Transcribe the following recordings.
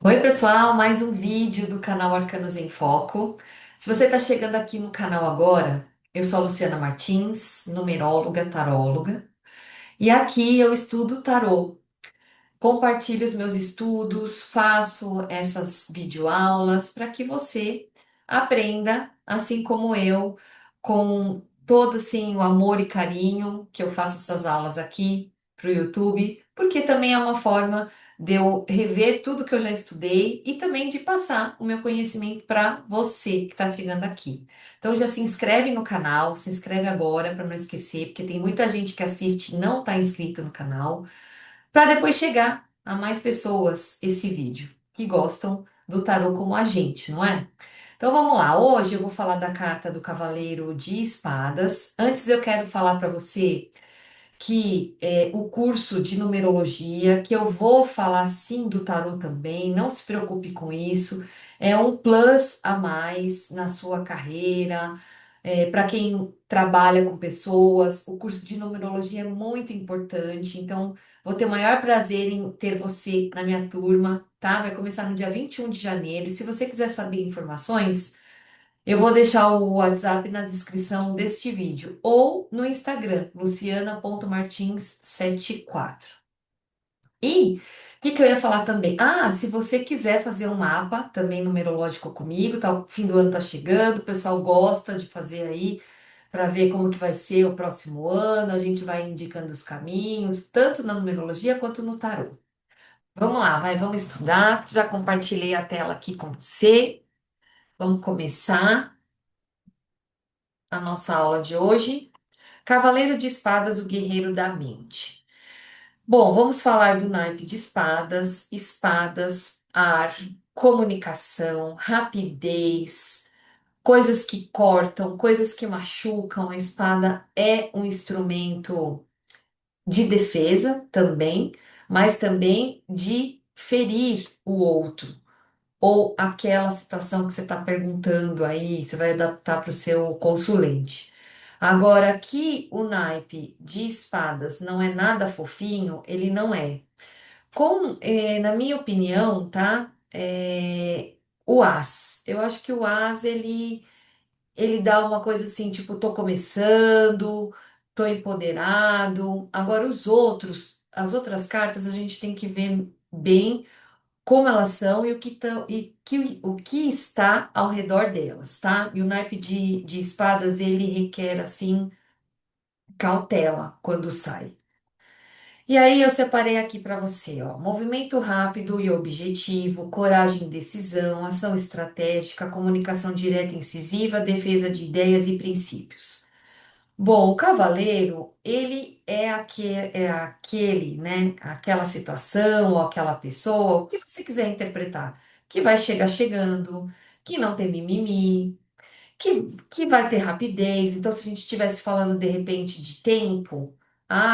Oi, pessoal, mais um vídeo do canal Arcanos em Foco. Se você está chegando aqui no canal agora, eu sou a Luciana Martins, numeróloga, taróloga, e aqui eu estudo tarô. Compartilho os meus estudos, faço essas videoaulas para que você aprenda, assim como eu, com todo assim o amor e carinho que eu faço essas aulas aqui para o YouTube, porque também é uma forma de eu rever tudo que eu já estudei e também de passar o meu conhecimento para você que está chegando aqui. Então já se inscreve no canal, se inscreve agora para não esquecer, porque tem muita gente que assiste e não está inscrita no canal para depois chegar a mais pessoas esse vídeo que gostam do tarô como a gente, não é? Então vamos lá, hoje eu vou falar da carta do Cavaleiro de Espadas. Antes eu quero falar para você que o curso de numerologia, que eu vou falar sim do tarô também, não se preocupe com isso, é um plus a mais na sua carreira, para quem trabalha com pessoas, o curso de numerologia é muito importante, então vou ter o maior prazer em ter você na minha turma, tá? Vai começar no dia 21 de janeiro. E se você quiser saber informações, eu vou deixar o WhatsApp na descrição deste vídeo ou no Instagram, luciana.martins74. E o que eu ia falar também? Ah, se você quiser fazer um mapa também numerológico comigo, tá, o fim do ano tá chegando, o pessoal gosta de fazer aí para ver como que vai ser o próximo ano, a gente vai indicando os caminhos, tanto na numerologia quanto no tarô. Vamos lá, vamos estudar. Já compartilhei a tela aqui com você. Vamos começar a nossa aula de hoje. Cavaleiro de Espadas, o Guerreiro da Mente. Bom, vamos falar do naipe de espadas, espadas, ar, comunicação, rapidez, coisas que cortam, coisas que machucam. A espada é um instrumento de defesa também, mas também de ferir o outro. Ou aquela situação que você está perguntando aí, você vai adaptar para o seu consulente. Agora, que o naipe de espadas não é nada fofinho, ele não é. Na minha opinião, tá? O as. Eu acho que o as, ele dá uma coisa assim, tipo, tô começando, tô empoderado. Agora, as outras cartas, a gente tem que ver bem como elas são e o que está ao redor delas, tá? E o naipe de espadas, ele requer, assim, cautela quando sai. E aí eu separei aqui para você, ó, movimento rápido e objetivo, coragem e decisão, ação estratégica, comunicação direta e incisiva, defesa de ideias e princípios. Bom, o cavaleiro, ele é aquele, né, aquela situação ou aquela pessoa, o que você quiser interpretar, que vai chegar chegando, que não tem mimimi, que vai ter rapidez. Então, se a gente estivesse falando de repente de tempo,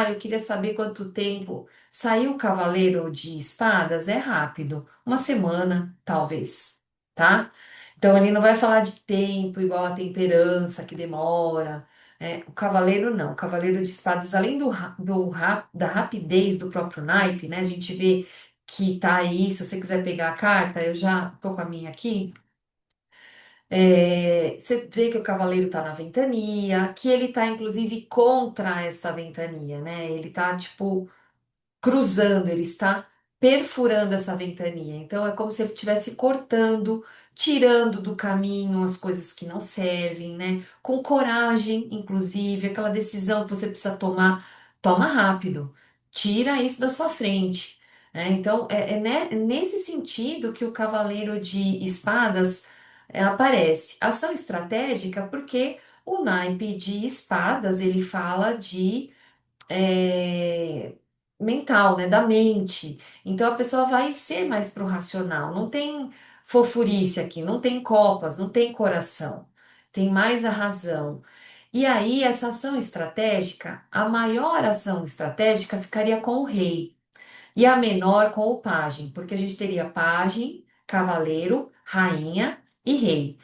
eu queria saber quanto tempo. Saiu o Cavaleiro de Espadas, é rápido, uma semana, talvez, tá? Então, ele não vai falar de tempo igual a temperança, que demora. O Cavaleiro não. O Cavaleiro de Espadas, além da rapidez do próprio naipe, né? A gente vê que tá aí, se você quiser pegar a carta, eu já tô com a minha aqui. Você vê que o cavaleiro está na ventania, que ele está inclusive contra essa ventania, né? Ele está tipo cruzando, ele está perfurando essa ventania. Então é como se ele estivesse cortando, tirando do caminho as coisas que não servem, né? Com coragem, inclusive, aquela decisão que você precisa tomar, toma rápido, tira isso da sua frente. Então nesse sentido que o cavaleiro de espadas aparece. Ação estratégica, porque o naipe de espadas ele fala de é, mental, né, da mente. Então a pessoa vai ser mais pro racional. Não tem fofurice aqui, não tem copas, não tem coração. Tem mais a razão. E aí, essa ação estratégica, a maior ação estratégica ficaria com o rei e a menor com o pajem, porque a gente teria pajem, cavaleiro, rainha e rei.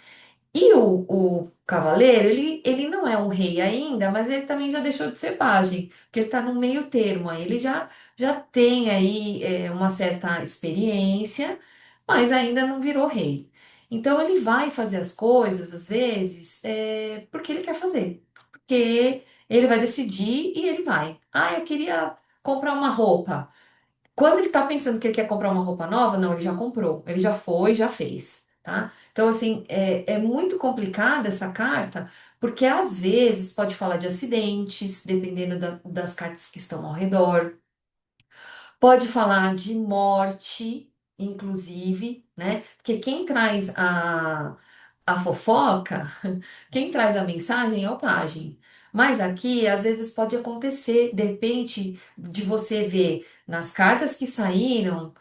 E o cavaleiro, ele não é um rei ainda, mas ele também já deixou de ser pajem, porque ele está no meio termo aí. Ele já tem aí uma certa experiência, mas ainda não virou rei. Então ele vai fazer as coisas, às vezes, porque ele quer fazer. Porque ele vai decidir e ele vai. Ah, eu queria comprar uma roupa. Quando ele tá pensando que ele quer comprar uma roupa nova, não, ele já comprou. Ele já foi, já fez, tá? Então, assim, é muito complicada essa carta, porque às vezes pode falar de acidentes, dependendo das cartas que estão ao redor. Pode falar de morte, inclusive, né? Porque quem traz a fofoca, quem traz a mensagem é o pajem. Mas aqui, às vezes, pode acontecer, de repente, de você ver nas cartas que saíram,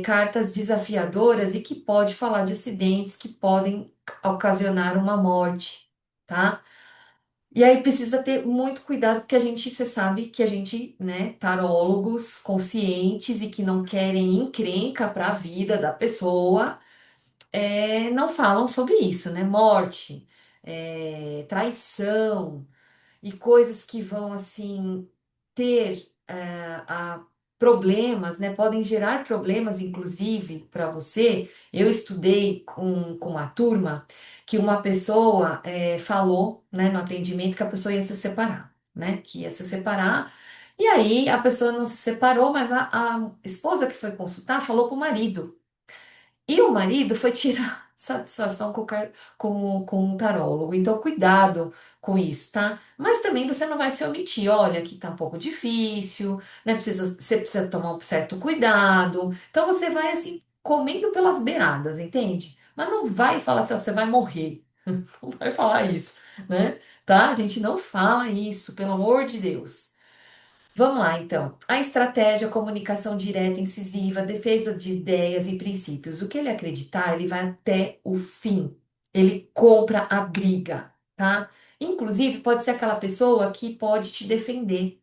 cartas desafiadoras e que pode falar de acidentes que podem ocasionar uma morte, tá? E aí precisa ter muito cuidado, porque a gente, você sabe que a gente, né, tarólogos conscientes e que não querem encrenca para a vida da pessoa, não falam sobre isso, né? Morte, traição e coisas que vão assim ter problemas, né? Podem gerar problemas, inclusive, para você. Eu estudei com uma turma que uma pessoa falou, né, no atendimento que a pessoa ia se separar, né? Que ia se separar. E aí a pessoa não se separou, mas a esposa que foi consultar falou para o marido. E o marido foi tirar satisfação com o tarólogo. Então, cuidado com isso, tá? Mas também você não vai se omitir. Olha, aqui tá um pouco difícil, né? Você precisa tomar um certo cuidado. Então, você vai assim, comendo pelas beiradas, entende? Mas não vai falar assim, ó, você vai morrer. Não vai falar isso, né? Tá? A gente não fala isso, pelo amor de Deus. Vamos lá, então. A estratégia, comunicação direta, incisiva, defesa de ideias e princípios. O que ele acreditar, ele vai até o fim. Ele compra a briga, tá? Inclusive, pode ser aquela pessoa que pode te defender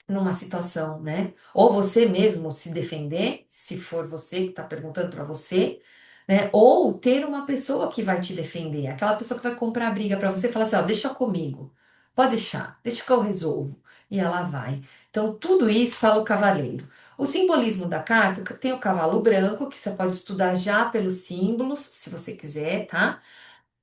numa situação, né? Ou você mesmo se defender, se for você que está perguntando para você, né? Ou ter uma pessoa que vai te defender, aquela pessoa que vai comprar a briga para você e falar assim, ó, deixa comigo, pode deixar, deixa que eu resolvo. E ela vai. Então, tudo isso fala o cavaleiro. O simbolismo da carta tem o cavalo branco, que você pode estudar já pelos símbolos, se você quiser, tá?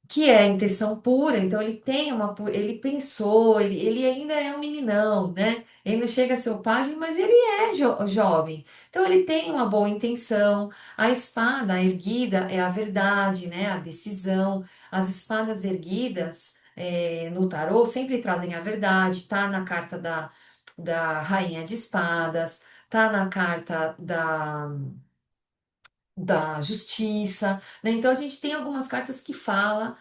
Que é a intenção pura, então ele tem ele pensou, ele ainda é um meninão, né? Ele não chega a ser o pajem, mas ele é jovem. Então ele tem uma boa intenção. A espada erguida é a verdade, né? A decisão. As espadas erguidas no tarô sempre trazem a verdade, tá na carta da Rainha de Espadas, tá na carta da justiça, né? Então a gente tem algumas cartas que falam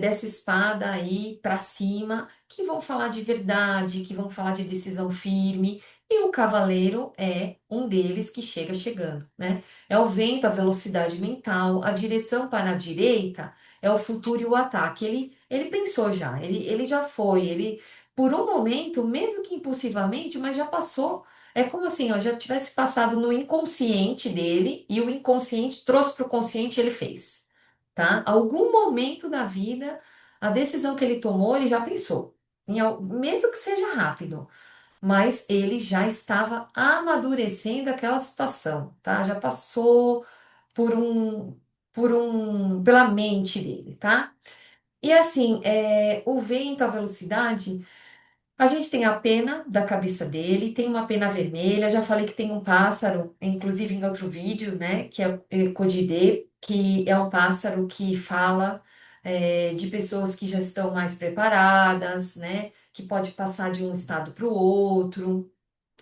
dessa espada aí para cima, que vão falar de verdade, que vão falar de decisão firme, e o cavaleiro é um deles que chega chegando, né? É o vento, a velocidade mental, a direção para a direita é o futuro e o ataque. Ele pensou já, ele já foi, ele por um momento, mesmo que impulsivamente, mas já passou é como assim, ó, já tivesse passado no inconsciente dele e o inconsciente trouxe para o consciente e ele fez, tá? Algum momento da vida, a decisão que ele tomou, ele já pensou. Mesmo que seja rápido, mas ele já estava amadurecendo aquela situação, tá? Já passou por pela mente dele, tá? E assim, o vento, a velocidade. A gente tem a pena da cabeça dele, tem uma pena vermelha. Já falei que tem um pássaro, inclusive em outro vídeo, né? Que é o Codidê, que é um pássaro que fala de pessoas que já estão mais preparadas, né? Que pode passar de um estado para o outro.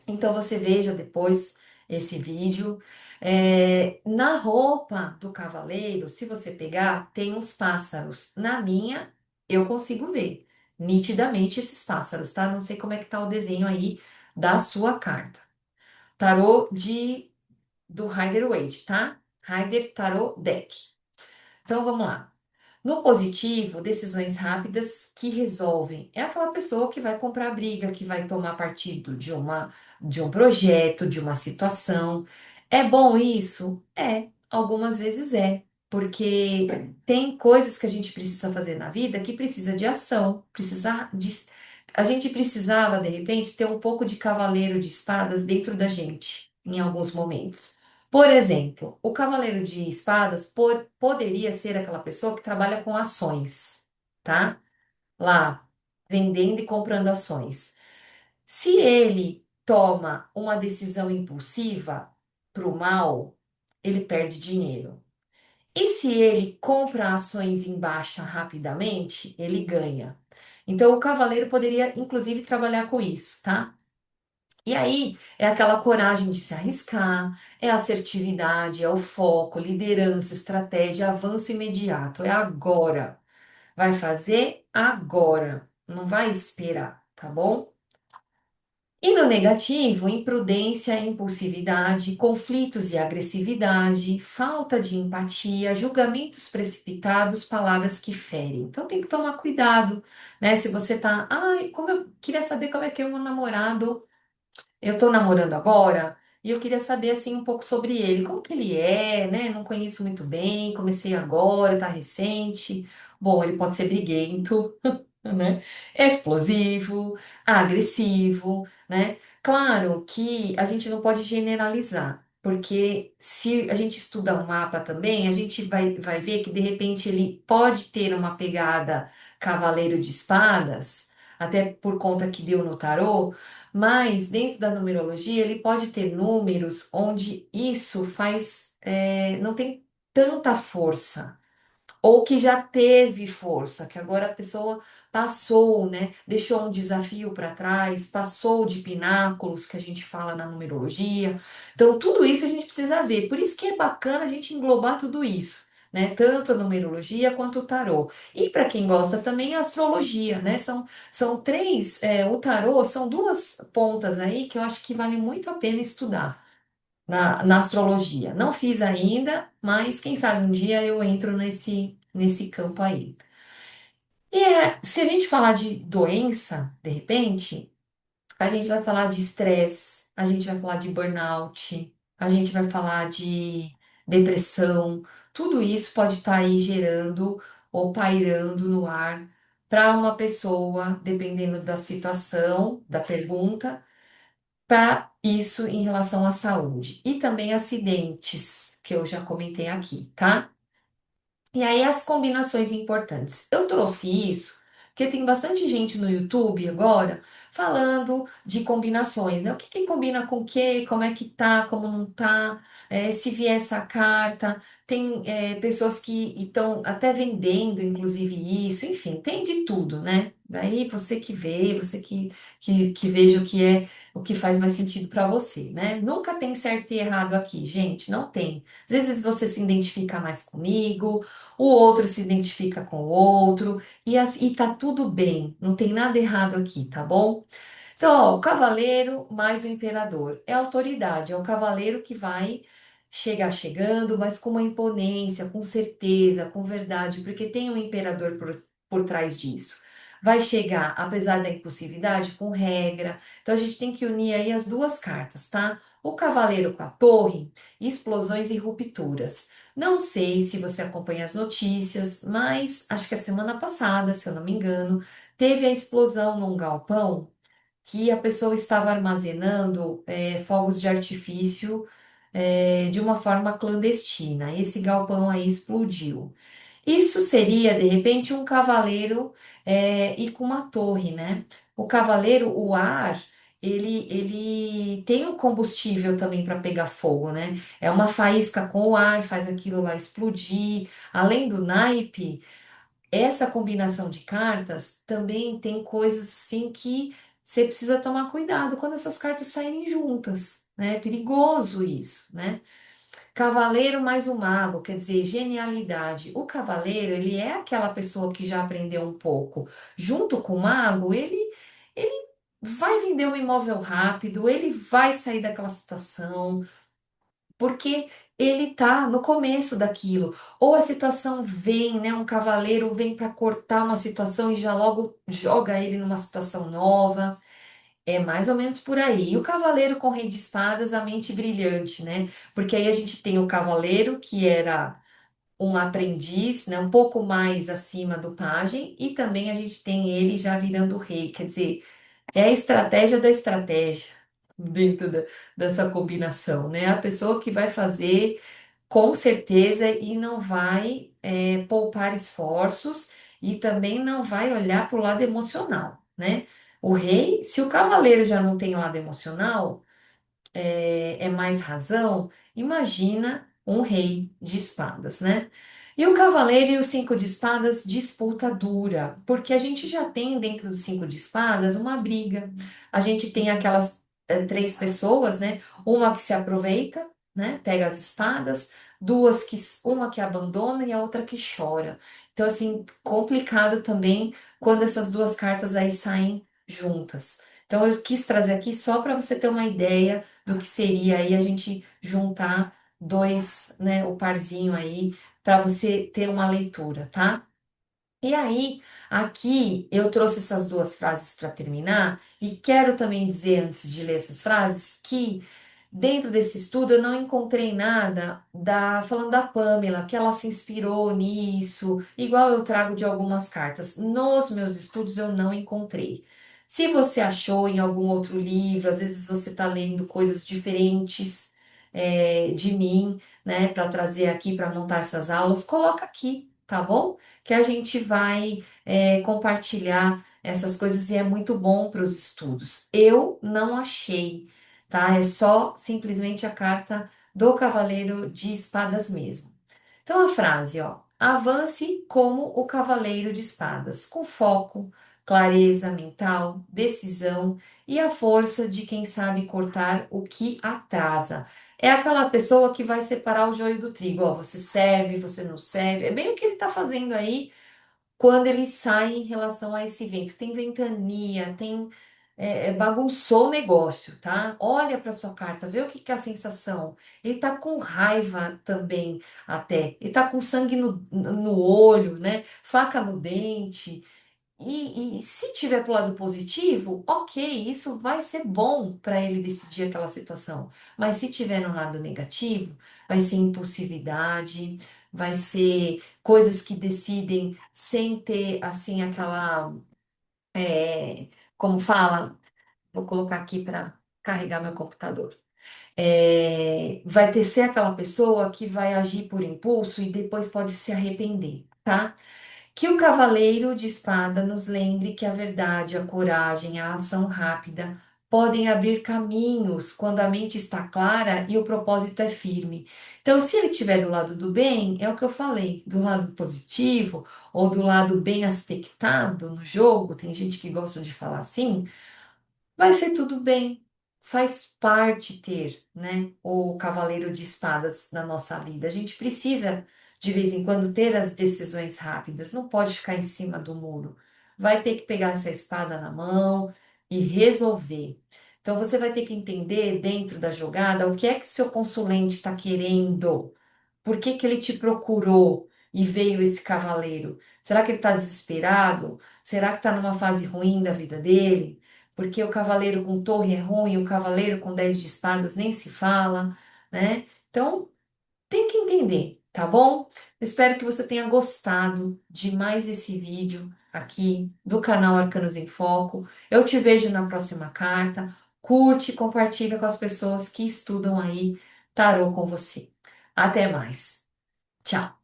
Então você veja depois esse vídeo. Na roupa do cavaleiro, se você pegar, tem uns pássaros. Na minha, eu consigo ver nitidamente esses pássaros, tá? Não sei como é que tá o desenho aí da sua carta. Tarô do Rider-Waite, tá? Rider Tarot Deck. Então vamos lá. No positivo, decisões rápidas que resolvem. É aquela pessoa que vai comprar briga, que vai tomar partido de um projeto, de uma situação. É bom isso? É, algumas vezes é, porque tem coisas que a gente precisa fazer na vida que precisa de ação, a gente precisava de repente ter um pouco de cavaleiro de espadas dentro da gente em alguns momentos. Por exemplo, o cavaleiro de espadas poderia ser aquela pessoa que trabalha com ações, tá? Lá, vendendo e comprando ações. Se ele toma uma decisão impulsiva para o mal, ele perde dinheiro. E se ele compra ações em baixa rapidamente, ele ganha. Então, o cavaleiro poderia, inclusive, trabalhar com isso, tá? E aí é aquela coragem de se arriscar, é a assertividade, é o foco, liderança, estratégia, avanço imediato. É agora. Vai fazer agora. Não vai esperar, tá bom? E no negativo, imprudência, impulsividade, conflitos e agressividade, falta de empatia, julgamentos precipitados, palavras que ferem. Então tem que tomar cuidado, né? Se você tá, ai, como eu queria saber como é que é o meu namorado. Eu tô namorando agora e eu queria saber assim um pouco sobre ele, como que ele é, né? Não conheço muito bem, comecei agora, tá recente. Bom, ele pode ser briguento, né? Explosivo, agressivo, né? Claro que a gente não pode generalizar, porque se a gente estuda um mapa também, a gente vai ver que de repente ele pode ter uma pegada cavaleiro de espadas, até por conta que deu no tarô, mas dentro da numerologia ele pode ter números onde isso faz, não tem tanta força ou que já teve força, que agora a pessoa passou, né? Deixou um desafio para trás, passou de pináculos, que a gente fala na numerologia. Então, tudo isso a gente precisa ver. Por isso que é bacana a gente englobar tudo isso, né? Tanto a numerologia quanto o tarô. E para quem gosta também a astrologia, né? São três, o tarô são duas pontas aí que eu acho que vale muito a pena estudar na astrologia. Não fiz ainda, mas quem sabe um dia eu entro nesse campo aí. Se a gente falar de doença, de repente, a gente vai falar de estresse, a gente vai falar de burnout, a gente vai falar de depressão. Tudo isso pode estar aí gerando ou pairando no ar para uma pessoa, dependendo da situação, da pergunta para isso em relação à saúde. E também acidentes, que eu já comentei aqui, tá? E aí as combinações importantes. Eu trouxe isso porque tem bastante gente no YouTube agora falando de combinações, né? O que que combina com o quê? Como é que tá? Como não tá? Se vier essa carta, tem pessoas que estão até vendendo, inclusive isso, enfim, tem de tudo, né? Daí você que vê, você que veja o que é o que faz mais sentido para você, né? Nunca tem certo e errado aqui, gente, não tem. Às vezes você se identifica mais comigo, o outro se identifica com o outro, e tá tudo bem, não tem nada errado aqui, tá bom? Então, ó, o cavaleiro mais o imperador é autoridade, é o cavaleiro que vai chegar chegando, mas com uma imponência, com certeza, com verdade, porque tem um imperador por trás disso. Vai chegar, apesar da impulsividade, com regra. Então a gente tem que unir aí as duas cartas, tá? O cavaleiro com a torre, explosões e rupturas. Não sei se você acompanha as notícias, mas acho que a semana passada, se eu não me engano, teve a explosão num galpão que a pessoa estava armazenando fogos de artifício de uma forma clandestina. Esse galpão aí explodiu. Isso seria, de repente, um cavaleiro e com uma torre, né? O cavaleiro, o ar, ele tem um combustível também para pegar fogo, né? É uma faísca com o ar, faz aquilo lá explodir. Além do naipe, essa combinação de cartas também tem coisas assim que você precisa tomar cuidado quando essas cartas saírem juntas, né? É perigoso isso, né? Cavaleiro mais o mago, quer dizer, genialidade. O cavaleiro, ele é aquela pessoa que já aprendeu um pouco. Junto com o mago, ele vai vender um imóvel rápido, ele vai sair daquela situação, porque ele tá no começo daquilo. Ou a situação vem, né? Um cavaleiro vem para cortar uma situação e já logo joga ele numa situação nova. É mais ou menos por aí. E o cavaleiro com rei de espadas, a mente brilhante, né? Porque aí a gente tem o cavaleiro, que era um aprendiz, né? Um pouco mais acima do pajem, e também a gente tem ele já virando rei. Quer dizer, é a estratégia da estratégia. dentro dessa combinação, né? A pessoa que vai fazer com certeza e não vai poupar esforços e também não vai olhar para o lado emocional, né? O rei, se o cavaleiro já não tem lado emocional, é mais razão, imagina um rei de espadas, né? E o cavaleiro e o cinco de espadas, disputa dura, porque a gente já tem dentro do cinco de espadas uma briga. A gente tem aquelas três pessoas, né? Uma que se aproveita, né? Pega as espadas, uma que abandona e a outra que chora. Então, assim, complicado também quando essas duas cartas aí saem juntas. Então, eu quis trazer aqui só para você ter uma ideia do que seria aí a gente juntar dois, né, o parzinho aí, para você ter uma leitura, tá? E aí, aqui eu trouxe essas duas frases para terminar, e quero também dizer, antes de ler essas frases, que dentro desse estudo eu não encontrei nada falando da Pamela, que ela se inspirou nisso, igual eu trago de algumas cartas. Nos meus estudos eu não encontrei. Se você achou em algum outro livro, às vezes você está lendo coisas diferentes de mim, né, para trazer aqui para montar essas aulas, coloca aqui, tá bom? Que a gente vai compartilhar essas coisas e é muito bom para os estudos. Eu não achei, tá? É só simplesmente a carta do Cavaleiro de Espadas mesmo. Então a frase, ó, avance como o Cavaleiro de Espadas, com foco, clareza mental, decisão e a força de quem sabe cortar o que atrasa. É aquela pessoa que vai separar o joio do trigo, ó, você serve, você não serve. É bem o que ele está fazendo aí quando ele sai em relação a esse vento. Tem ventania, tem bagunçou o negócio, tá? Olha para sua carta, vê o que que é a sensação. Ele tá com raiva também, até. Ele tá com sangue no olho, né? Faca no dente. E se tiver pro lado positivo, ok, isso vai ser bom para ele decidir aquela situação. Mas se tiver no lado negativo, vai ser impulsividade, vai ser coisas que decidem sem ter assim aquela, como fala, vou colocar aqui para carregar meu computador. Vai ter ser aquela pessoa que vai agir por impulso e depois pode se arrepender, tá? Que o cavaleiro de espada nos lembre que a verdade, a coragem, a ação rápida podem abrir caminhos quando a mente está clara e o propósito é firme. Então, se ele estiver do lado do bem, é o que eu falei, do lado positivo ou do lado bem aspectado no jogo, tem gente que gosta de falar assim. Vai ser tudo bem. Faz parte ter, né, o cavaleiro de espadas na nossa vida. A gente precisa, de vez em quando, ter as decisões rápidas. Não pode ficar em cima do muro. Vai ter que pegar essa espada na mão e resolver. Então, você vai ter que entender dentro da jogada o que é que o seu consulente está querendo. Por que que ele te procurou e veio esse cavaleiro? Será que ele está desesperado? Será que está numa fase ruim da vida dele? Porque o cavaleiro com torre é ruim, o cavaleiro com 10 de espadas nem se fala, né? Então, tem que entender, tá bom? Espero que você tenha gostado de mais esse vídeo aqui do canal Arcanos em Foco. Eu te vejo na próxima carta. Curte, compartilha com as pessoas que estudam aí tarô com você. Até mais. Tchau.